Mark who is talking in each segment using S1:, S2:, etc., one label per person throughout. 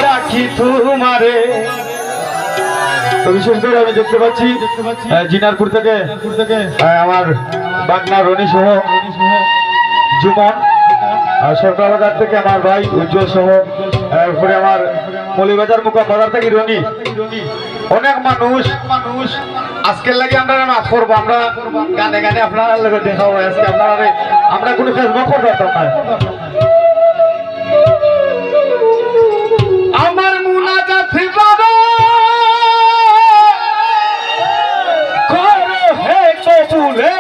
S1: ডাকি তোমারে। তো বিশেষ করে আমি দেখতে পাচ্ছি জিনারপুর থেকে আমার বাগনা রনি সহ জুমন, সরকারবাজার থেকে আমার ভাই উজ্জ্বল সহ, এরপরে আমার মলিবাজার মুকা বাজার থেকে রনি, অনেক মানুষ আজকের লাগে আমরা মাফ করবো। আমরা গানে গানে আপনারা লোক দেখাবো আজকে আপনারা, আমরা কোনো ফেসবুক করতাম না। আমার মুনাজাত বাবা করো হে কবুলে,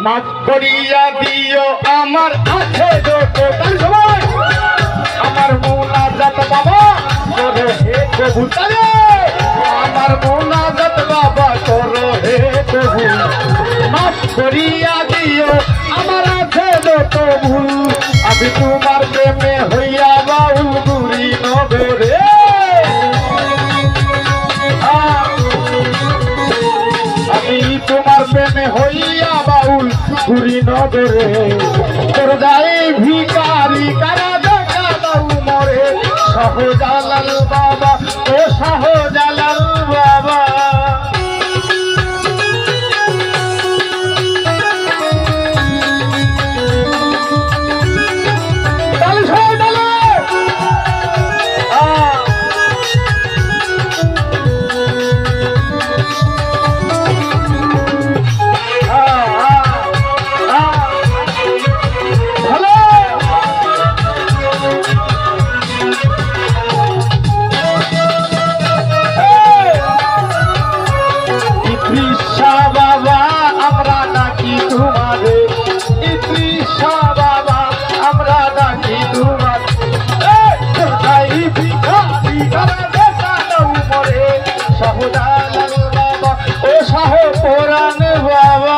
S1: মাফ করিয়া দিও আমার আছে যত সবাই। আমার মুনাজাত বাবা করো হে কবুলে, আমার মুনাজাত বাবা করো হে কবুল, মাফ করিয়া দিও আমার আছে যত ভুল। আমি তোমার প্রেমে হইয়া বাউল গুরি নগরে, আমি তোমার প্রেমে হইয়া বাউল গুরি নগরে। তোর যাই ভিকারি কারা দেখা দাও মরে, শাহজালাল বাবা ও শাহজালাল বাবা। বাবা আমরা ডাকি তোমারে, ইদ্রিসা বাবা আমরা ডাকি তোমার। শাহজালাল বাবা ও শাহ পুরাণ বাবা।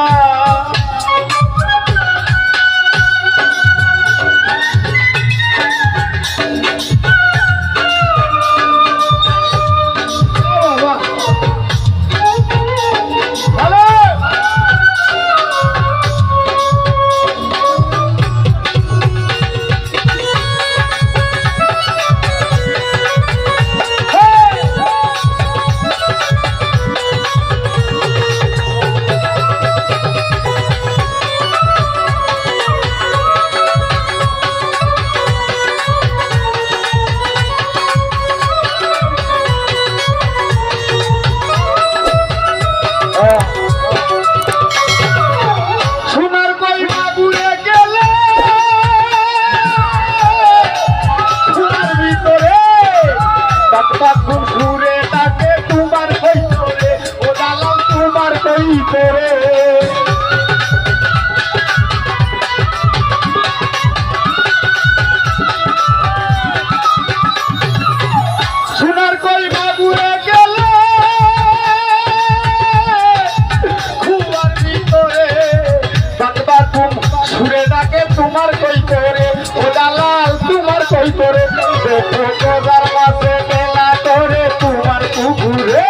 S1: সোনার কই বাবুরে গেলে খুবার ভিতরে, বাথরুম সুরে ডাকে তোমার কই করে, ও দালাল তোমার কই করে। দেখো বাজার মাঝে মেলা করে তোমার পুকুরে,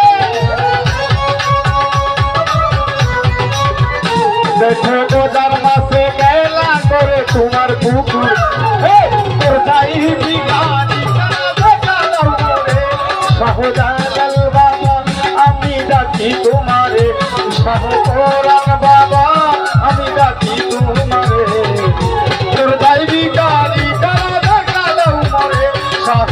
S1: দেখো বাজার মাঝে মেলা করে তোমার পুকুর। তোর যাই ভিখারি শাহজালাল বাবা আমি ডাকি তোমারে, শাহ পুরাণ বাবা আমি ডাকি তোমারে। তোর যাই ভিখারি কারা দেখা দাও মরে, শাহ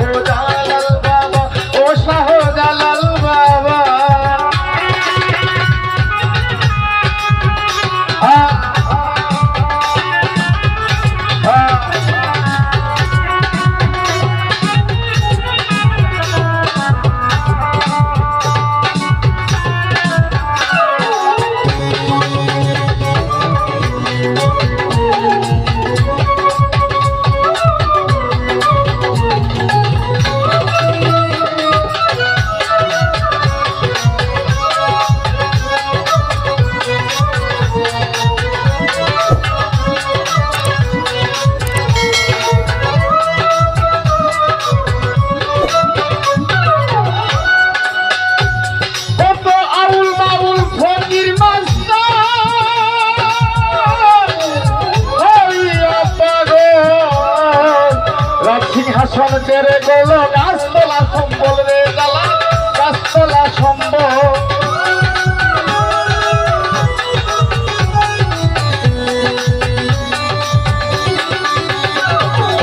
S1: আসন ছেড়ে গেল গাছতলা সম্বল রে জ্বালা গাছতলা সম্বল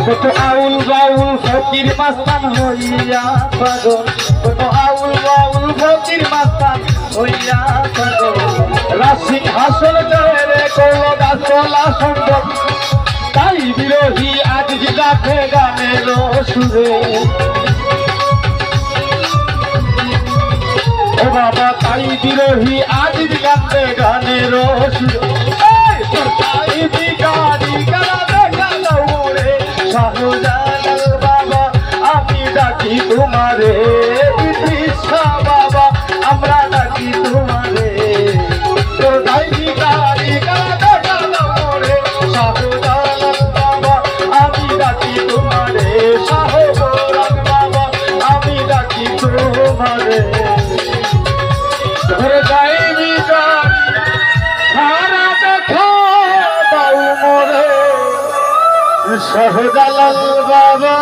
S1: কত আউল বাউল ফকির মাস্তান হইয়া পাগল কত আউল বাউল ফকির মাস্তান হইয়া পাগল রাশি হাসল ছেড়ে গেল গাছতলা সম্বল তাই বিরোহী আজ ডাকে গানের সুরে ও বাবা তাই বিরোহী আজ গানে গানের সুরে তাই বিকারি গানা দেখা দৌড়ে শাহজালাল বাবা আমি ডাকি তোমারে বিতৃষ্ণা বাবা আমরা ডাকি তোমারে তাই বিকারি গানা দেখা দৌড়ে শাহজালাল বাবা আমি ডাকি তোমারে শাহজালাল বাবা আমি ডাকি তোমারে ধরে যাই বিকারি খানা দেখা দাও মোরে শাহজালাল বাবা।